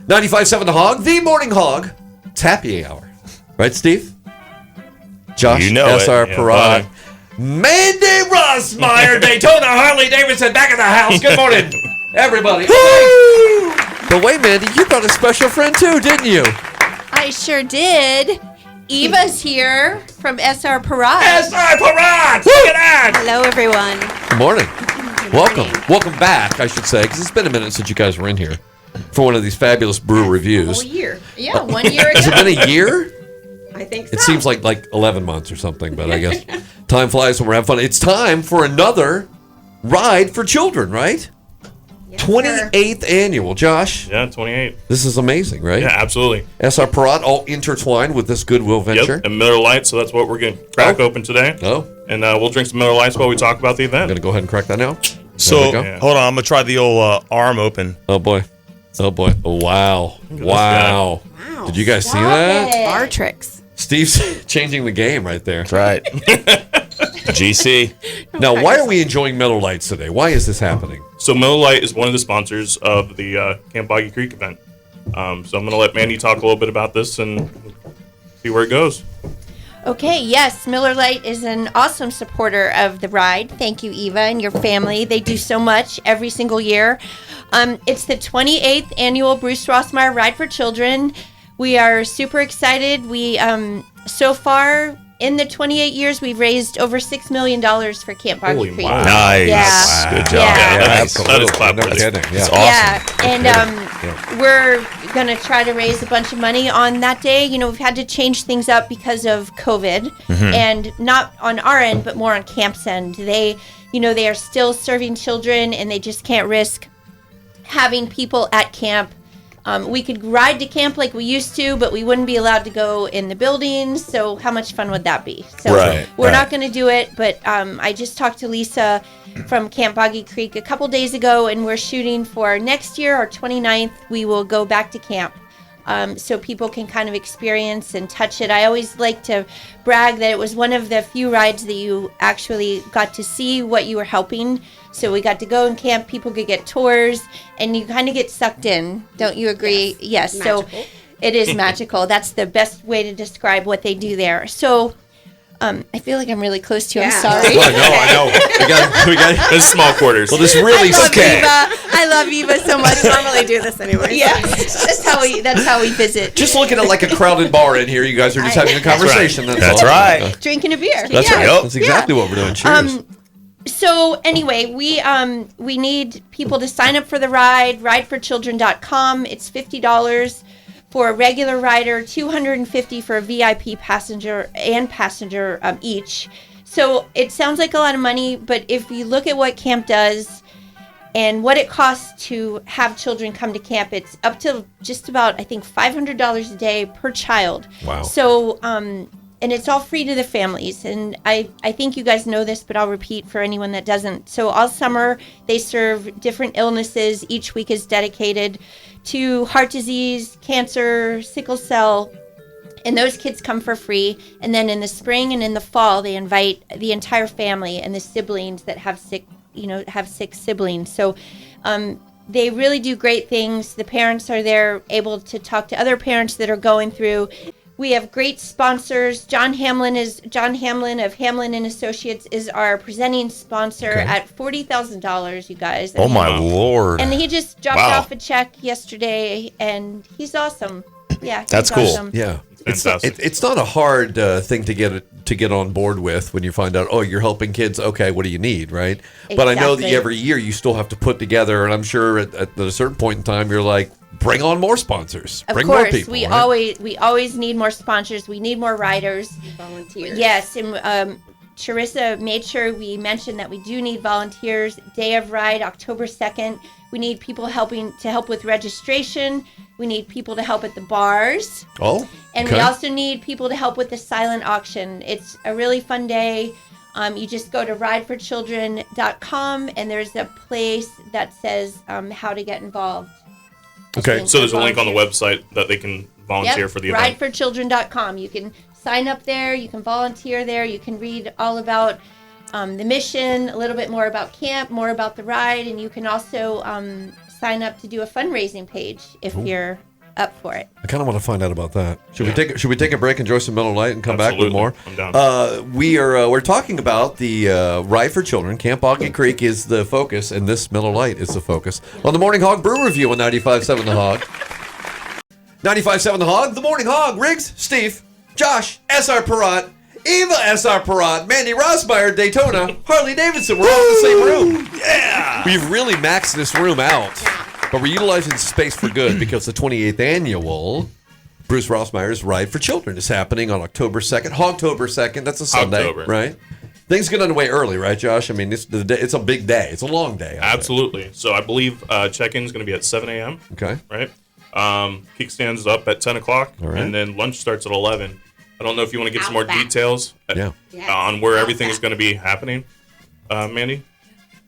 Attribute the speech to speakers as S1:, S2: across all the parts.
S1: 95.7 The Hog, the Morning Hog. It's happy hour. Right, Steve? Josh, SR Parade. Mandy Rossmeyer, Daytona Harley-Davidson, back at the house. Good morning, everybody. But wait, Mandy, you brought a special friend too, didn't you?
S2: I sure did. Eva's here from SR Parade.
S1: SR Parade! Look at that!
S2: Hello, everyone.
S1: Good morning.
S2: Good
S1: Welcome.
S2: morning.
S1: Welcome back, I should say, because it's been a minute since you guys were in here for one of these fabulous brew reviews.
S3: A whole year.
S2: Yeah, 1 year ago.
S1: Has it been a year?
S3: I think so.
S1: It seems like 11 months or something, but I guess time flies when we're having fun. It's time for another ride for children, right?
S3: Yes,
S1: 28th annual. Josh,
S4: Yeah, 28.
S1: this is amazing, right?
S4: Yeah, absolutely.
S1: SR Parade all intertwined with this Goodwill venture.
S4: Yep, and Miller Lite, so that's what we're going to crack open today.
S1: Oh,
S4: And we'll drink some Miller Lights while we talk about the
S1: I'm
S4: event.
S1: going to go ahead and crack that now.
S5: So,
S1: There we go.
S4: Yeah.
S5: hold on. I'm going to try the old arm open.
S1: Oh, boy. Oh, boy. Oh, wow. Wow.
S3: Wow.
S1: Did you guys see
S2: Stop
S1: that?
S2: it.
S3: Bar tricks.
S1: Steve's changing the game right there.
S5: That's right. GC.
S1: Now, why are we enjoying Miller Lights today? Why is this happening?
S4: So Miller Lite is one of the sponsors of the Camp Boggy Creek event. So I'm going to let Mandy talk a little bit about this and see where it goes.
S2: Okay, yes, Miller Lite is an awesome supporter of the ride. Thank you, Eva, and your family. They do so much every single year. It's the 28th annual Bruce Rossmeyer Ride for Children. We are super excited. We, so far, in the 28 years, we've raised over $6 million for Camp Boggy
S4: Holy
S2: Creek.
S4: wow.
S5: Nice.
S2: Yeah.
S5: Good job.
S2: Yeah.
S4: That is clap
S1: No
S4: worthy.
S1: kidding. Yeah.
S5: It's awesome.
S2: Yeah, and we're going to try to raise a bunch of money on that day. You know, we've had to change things up because of COVID, and not on our end, but more on camp's end. They are still serving children, and they just can't risk having people at camp. We could ride to camp like we used to, but we wouldn't be allowed to go in the buildings. So how much fun would that be? So we're not going to do it. But I just talked to Lisa from Camp Boggy Creek a couple days ago, and we're shooting for next year, our 29th. We will go back to camp. So people can kind of experience and touch it. I always like to brag that it was one of the few rides that you actually got to see what you were helping. So we got to go in camp, people could get tours, and you kind of get sucked in. Don't you agree? Yes. So
S3: Magical.
S2: it is magical. That's the best way to describe what they do there. So I feel like I'm really close to you.
S3: Yeah.
S2: I'm sorry.
S1: I know. We got.
S4: This is small quarters.
S1: Well, this really
S2: I love Eva so much.
S3: I normally do this anyway.
S2: Yeah, that's how we visit.
S1: Just looking at like a crowded bar in here, you guys are just having a conversation.
S5: That's
S1: all.
S5: right.
S2: Drinking a beer.
S1: That's
S2: Yeah.
S1: right. That's exactly what we're doing. Cheers.
S2: So anyway, we need people to sign up for the ride. Rideforchildren.com. It's $50 for a regular rider, $250 for a VIP passenger each. So it sounds like a lot of money, but if you look at what camp does and what it costs to have children come to camp, it's up to just about, I think, $500 a day per child.
S1: Wow.
S2: So, and it's all free to the families. And I think you guys know this, but I'll repeat for anyone that doesn't. So all summer, they serve different illnesses. Each week is dedicated to heart disease, cancer, sickle cell, and those kids come for free. And then in the spring and in the fall, they invite the entire family and the siblings that have sick siblings. So they really do great things. The parents are there able to talk to other parents that are going through. We have great sponsors. John Hamlin of Hamlin and Associates is our presenting sponsor at $40,000, you guys.
S5: Oh, my Lord.
S2: And he just dropped
S5: Wow.
S2: off a check yesterday, and he's awesome. Yeah,
S5: That's
S2: he's
S5: cool.
S2: awesome.
S1: Yeah.
S4: Fantastic.
S1: It's not a hard thing to get on board with when you find out, oh, you're helping kids. Okay, what do you need, right? But I know that
S2: Exactly.
S1: every year you still have to put together, and I'm sure at a certain point in time you're like, bring on more sponsors,
S2: Of
S1: bring
S2: course,
S1: more people.
S2: we
S1: right?
S2: always need more sponsors. We need more riders.
S3: Volunteers.
S2: Yes, and Charissa made sure we mentioned that we do need volunteers. Day of Ride, October 2nd. We need people to help with registration. We need people to help at the bars.
S1: Oh,
S2: And
S1: okay.
S2: we also need people to help with the silent auction. It's a really fun day. You just go to rideforchildren.com, and there's a place that says how to get involved.
S1: Okay.
S4: So there's a link on the website that they can volunteer for the event.
S2: Rideforchildren.com. You can sign up there. You can volunteer there. You can read all about the mission, a little bit more about camp, more about the ride, and you can also sign up to do a fundraising page if you're up for it.
S1: I kind of want to find out about that. Should we take a break, enjoy some Miller Lite, and come back with more?
S4: I'm down.
S1: We're talking about the Ride for Children. Camp Boggy Creek is the focus, and this Miller Lite is the focus. On the Morning Hog Brew Review on 95.7 The Hog. 95.7 The Hog, the Morning Hog, Riggs, Steve, Josh, S.R. Perrott, Eva S.R. Perrott, Mandy Rossmeyer, Daytona, Harley Davidson. We're all in the same room. Yeah! We've really maxed this room out, but we're utilizing space for good because the 28th annual Bruce Rossmeyer's Ride for Children is happening on October 2nd. Hogtober 2nd, that's a Sunday,
S4: October.
S1: Right? Things get underway early, right, Josh? I mean, it's a big day. It's a long day.
S4: Absolutely. So I believe check-in is going to be at 7 a.m.
S1: Okay.
S4: Right? Kickstand is up at 10 o'clock,
S1: All right.
S4: and then lunch starts at 11. I don't know if you want to get some more
S3: Outback.
S4: details on where everything is
S3: Outback.
S4: going to be happening. Mandy?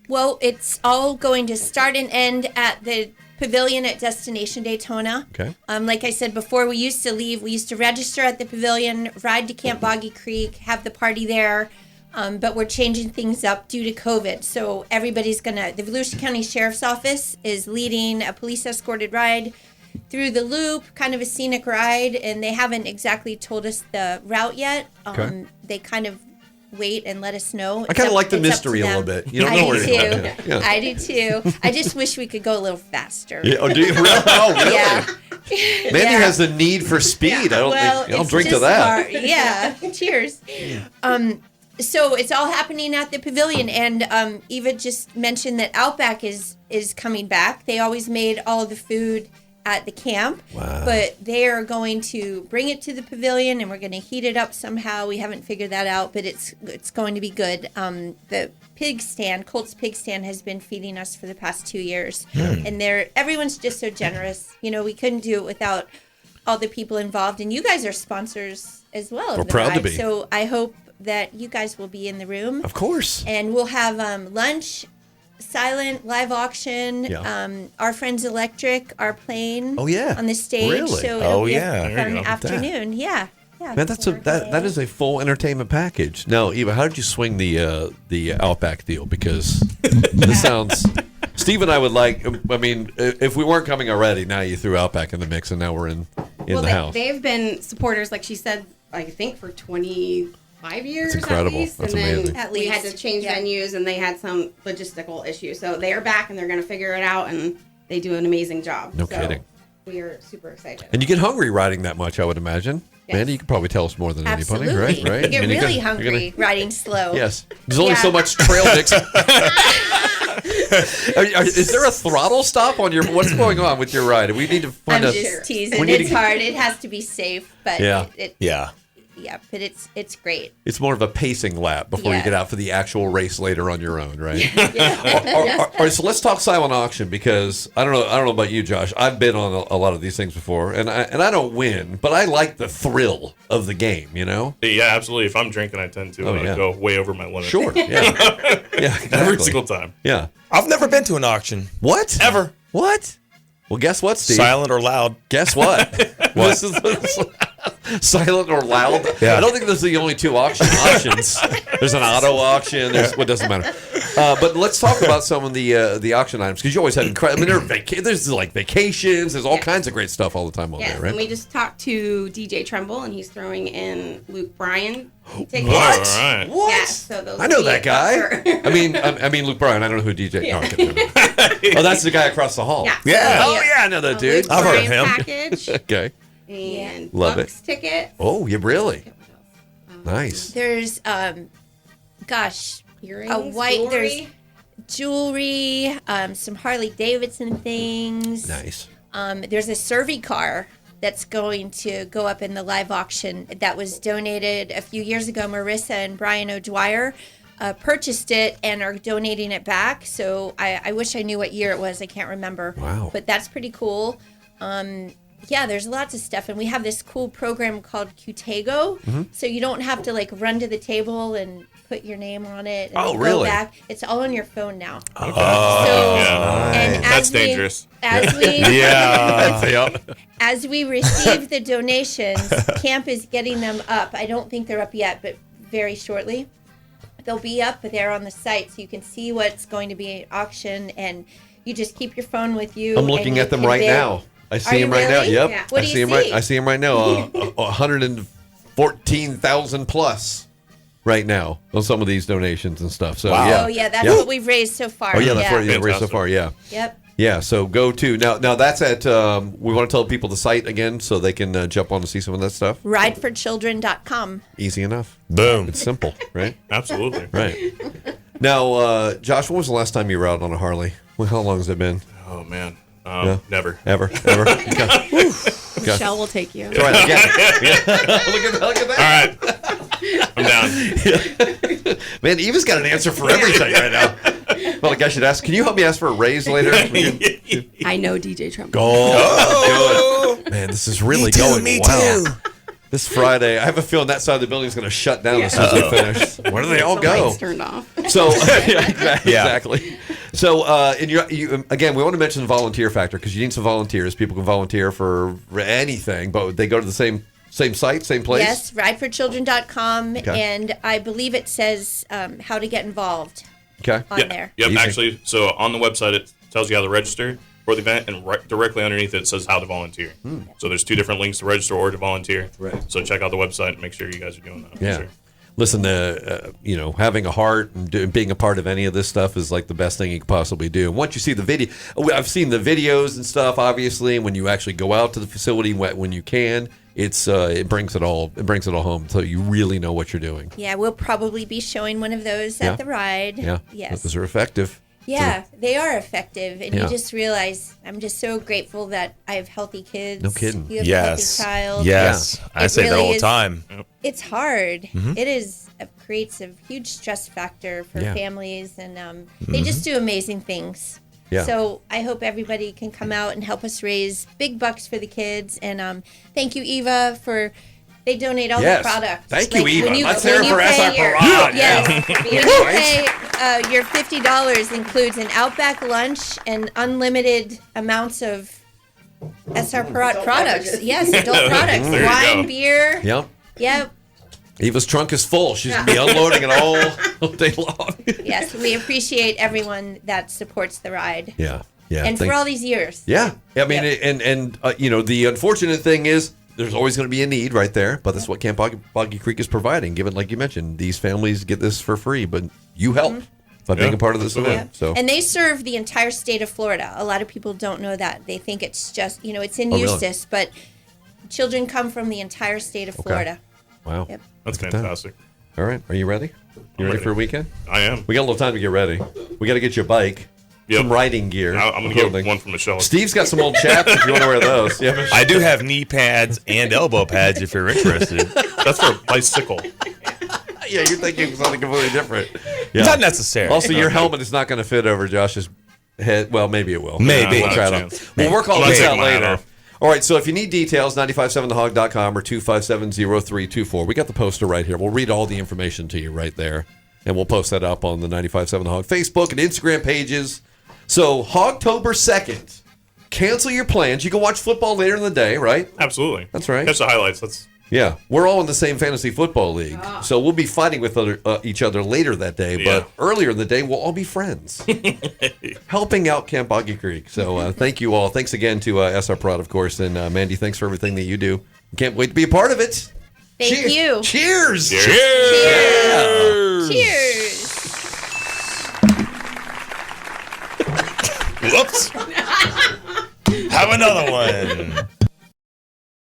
S2: Well, it's all going to start and end at the pavilion at Destination Daytona.
S1: Okay.
S2: Like I said before, we used to register at the pavilion, ride to Camp Boggy Creek, have the party there. But we're changing things up due to COVID. So the Volusia County Sheriff's Office is leading a police escorted ride through the loop, kind of a scenic ride, and they haven't exactly told us the route yet.
S1: Okay.
S2: They kind of wait and let us know.
S1: I kind of like the
S2: It's up
S1: mystery
S2: to
S1: a little
S2: them.
S1: bit. You don't
S2: I
S1: know
S2: do
S1: where you're going.
S2: too.
S1: Yeah.
S2: I do too. I just wish we could go a little faster.
S1: Yeah. Oh, do you really? Oh, really?
S2: Yeah.
S1: Mandy
S2: Yeah.
S1: has the need for speed. I don't think I'll
S2: it's
S1: drink to
S2: just
S1: that.
S2: hard. Yeah. Cheers. So it's all happening at the pavilion, and Eva just mentioned that Outback is coming back. They always made all of the food at the camp, but they are going to bring it to the pavilion, and we're going to heat it up somehow. We haven't figured that out, but it's going to be good. The pig stand, Colt's Pig Stand, has been feeding us for the past 2 years, and everyone's just so generous. You know, we couldn't do it without all the people involved, and you guys are sponsors as well. of
S1: We're
S2: the
S1: proud to
S2: ride.
S1: be.
S2: So I hope that you guys will be in the room,
S1: Of course.
S2: and we'll have lunch, silent live auction.
S1: Yeah.
S2: Our friends Electric are playing.
S1: Oh, yeah.
S2: on the stage.
S1: Really?
S2: So
S5: Oh,
S2: it'll be
S5: yeah.
S2: a
S4: There
S2: fun
S4: you go.
S2: afternoon. Yeah. Yeah.
S1: Man, that is a full entertainment package. Now, Eva, how did you swing the Outback deal? Because this sounds. Steve and I would like. I mean, if we weren't coming already, now you threw Outback in the mix, and now we're in the house.
S3: They've been supporters, like she said, I think for 25 years
S1: That's incredible.
S3: at least.
S1: That's
S3: and
S1: amazing.
S3: then
S2: At
S3: we had
S2: least,
S3: to change
S2: yeah.
S3: venues, and they had some logistical issues. So they are back, and they're going to figure it out, and they do an amazing job.
S1: No
S3: So
S1: kidding.
S3: We are super excited.
S1: And you get hungry riding that much, I would imagine.
S3: Yes.
S1: Mandy, you could probably tell us more than
S2: Absolutely.
S1: anybody, right?
S2: You get
S1: I mean,
S2: really
S1: you're gonna-
S2: hungry riding slow.
S1: Yes. There's only
S2: Yeah.
S1: so much trail mix. Is there a throttle stop on your? What's going on with your ride? We need to
S2: I'm
S1: find out.
S2: just teasing.
S1: We need
S2: It's
S1: to-
S2: hard. It has to be safe, but
S1: Yeah.
S5: Yeah.
S2: yeah, but it's great.
S1: It's more of a pacing lap before you
S2: Yeah.
S1: get out for the actual race later on your own, right? All right, so let's talk silent auction because I don't know about you, Josh. I've been on a lot of these things before, and I don't win, but I like the thrill of the game. You know?
S4: Yeah, absolutely. If I'm drinking, I tend to
S1: yeah.
S4: go way over my limit.
S1: Sure. Yeah. Yeah. Exactly.
S4: Every single time.
S1: Yeah.
S5: I've never been to an auction.
S1: What?
S5: Ever.
S1: What? Well, guess what, Steve?
S5: Silent or loud.
S1: Guess what? This is silent or loud.
S5: Yeah.
S1: I don't think those are the only two options. There's an auto auction. There's what doesn't matter. But let's talk about some of the auction items because you always have incredible. I mean, there's like vacations. There's all kinds of great stuff all the time on
S3: Yes,
S1: there, right?
S3: and we just talked to DJ Tremble, and he's throwing in Luke Bryan tickets.
S1: What?
S4: All right.
S1: What?
S3: Yeah, so those
S1: I know
S3: will be
S1: that guy.
S3: up
S1: I mean Luke Bryan. I don't know who DJ. No, I'm kidding. Oh, that's the guy across the hall.
S3: Yeah.
S5: Yeah.
S1: Oh yeah, I know that dude.
S3: Luke
S5: I've heard of
S3: Bryan
S5: him.
S3: Package
S1: Okay.
S3: and
S1: Love
S3: Bucks ticket.
S1: Oh, you really? Nice.
S2: There's
S3: Earrings,
S2: white-
S3: jewelry.
S2: jewelry, some Harley Davidson things.
S1: Nice.
S2: There's a Survey car that's going to go up in the live auction that was donated a few years ago. Marissa and Brian O'Dwyer purchased it and are donating it back. So I wish I knew what year it was. I can't remember.
S1: Wow.
S2: But that's pretty cool. Yeah, there's lots of stuff. And we have this cool program called Qtego.
S1: Mm-hmm.
S2: So you don't have to like run to the table and put your name on it and
S1: Oh,
S2: go
S1: really?
S2: back. It's all on your phone now.
S1: Oh,
S2: So,
S4: Yeah.
S2: and
S4: That's
S2: as we-
S4: dangerous.
S2: As we
S5: Yeah.
S1: Yep.
S2: as we receive the donations, Camp is getting them up. I don't think they're up yet, but very shortly. They'll be up there on the site so you can see what's going to be at auction, and you just keep your phone with you.
S1: I'm looking
S2: and
S1: at them
S2: you can
S1: right
S2: bid.
S1: now. I see him right
S2: really?
S1: now. Yep.
S3: Yeah.
S2: What
S1: I
S2: do you
S1: see him
S2: see?
S1: right. I see him right now. 114,000 plus right now on some of these donations and stuff. So
S5: Wow.
S1: yeah.
S2: Oh yeah, that's
S1: Yeah.
S2: what we've raised so far.
S1: Oh yeah, that's what you've raised so
S4: Fantastic.
S1: far. Yeah.
S2: Yep.
S1: Yeah, so go to now. That's at. We want to tell people the site again so they can jump on to see some of that stuff.
S2: Rideforchildren.com.
S1: Easy enough.
S5: Boom.
S1: It's simple, right?
S4: Absolutely.
S1: Right. Now, Josh, when was the last time you were out on a Harley? Well, how long has it been?
S4: Oh man.
S1: Yeah.
S4: Never.
S1: Ever? Okay.
S3: Michelle will take you.
S1: Try it again. Look at that.
S4: All right. I'm down.
S1: Man, Eva's got an answer for everything right now. Well, like I should ask. Can you help me ask for a raise later?
S3: I know DJ Trump.
S1: Oh, good. Man, this is really going
S5: me
S1: well.
S5: too.
S1: This Friday, I have a feeling that side of the building is going to shut down as soon as we finish. Where do they all
S3: The
S1: go?
S3: lights turned off.
S1: So, exactly. So, again, we want to mention the volunteer factor because you need some volunteers. People can volunteer for anything, but they go to the same site, same place?
S2: Yes, rideforchildren.com,
S1: Okay.
S2: and I believe it says how to get involved
S1: Okay.
S2: on there.
S4: Yep.
S1: Easy.
S4: Actually, so on the website it tells you how to register for the event, and directly underneath it says how to volunteer. So there's two different links to register or to volunteer.
S1: Right.
S4: So check out the website and make sure you guys are doing that. for
S1: Yeah.
S4: sure.
S1: Listen, having a heart and being a part of any of this stuff is like the best thing you could possibly do. And once you see the video, I've seen the videos and stuff, obviously, and when you actually go out to the facility when you can, it brings it all home, so you really know what you're doing.
S2: Yeah, we'll probably be showing one of those
S1: Yeah.
S2: at the ride.
S1: Yeah.
S2: Yes.
S1: Those are effective.
S2: Yeah, they are effective, and
S1: Yeah.
S2: you just realize I'm just so grateful that I have healthy kids.
S1: No kidding.
S2: You have
S5: Yes.
S2: a healthy child.
S5: Yes. I
S2: It
S5: say that
S2: really
S5: all the
S2: is-
S5: time.
S2: It's hard. It creates a huge stress factor for
S1: Yeah.
S2: families, and they just do amazing things.
S1: Yeah.
S2: So I hope everybody can come out and help us raise big bucks for the kids. And thank you, Eva, for they donate all
S1: Yes.
S2: the products.
S1: Thank you, Eva.
S2: when
S1: Let's hear it for
S2: pay
S1: SR
S2: your-
S1: Parade.
S2: Yes. When you pay your $50 includes an Outback lunch and unlimited amounts of SR Parade products. Yes, adult products,
S4: There you
S2: wine,
S4: go.
S2: beer.
S1: Yep.
S2: Yep.
S1: Eva's trunk is full. She's going to be unloading it all day long.
S2: Yes, we appreciate everyone that supports the ride.
S1: Yeah. Yeah.
S2: And for all these years.
S1: Yeah. I mean,
S2: Yep.
S1: and the unfortunate thing is there's always going to be a need right there, but that's what Camp Boggy Creek is providing. Given, like you mentioned, these families get this for free, but you help by being a part of this
S4: absolutely.
S1: event. So
S2: And they serve the entire state of Florida. A lot of people don't know that. They think it's just, it's in
S1: Oh, really?
S2: Eustis, but children come from the entire state of Florida.
S1: wow.
S2: Yep.
S4: That's
S1: Look at that.
S4: fantastic.
S1: All right. Are you ready? You ready
S4: ready.
S1: for a weekend?
S4: I am.
S1: We got a little time to get ready. We got to get you a bike,
S4: Yep.
S1: some riding gear.
S4: I'm gonna
S1: clothing.
S4: get one from Michelle.
S1: Steve's got some old chaps if you want to wear those. Yeah.
S5: I do have knee pads and elbow pads if you're interested.
S4: That's for a bicycle.
S1: Yeah, you're thinking something completely different. Yeah.
S5: Not necessary.
S1: Also, your helmet is not going to fit over Josh's head. Well, maybe it will.
S5: Maybe.
S1: We'll try it
S4: Not a
S1: out.
S4: chance.
S1: We'll work all
S4: I'm not
S1: this out
S4: taking my hat
S1: later.
S4: off.
S1: All right, so if you need details, 957thehog.com or 257-0324. We got the poster right here. We'll read all the information to you right there, and we'll post that up on the 957 The Hog Facebook and Instagram pages. So, Hogtober 2nd, cancel your plans. You can watch football later in the day, right?
S4: Absolutely.
S1: That's right.
S4: Catch the highlights.
S1: Yeah, we're all in the same fantasy football league, so we'll be fighting with each other later that day.
S4: Yeah.
S1: But earlier in the day, we'll all be friends, helping out Camp Boggy Creek. So thank you all. Thanks again to SR Prod, of course, and Mandy. Thanks for everything that you do. Can't wait to be a part of it.
S2: Thank you.
S1: Cheers.
S2: Cheers. Cheers.
S5: Whoops. Have another one.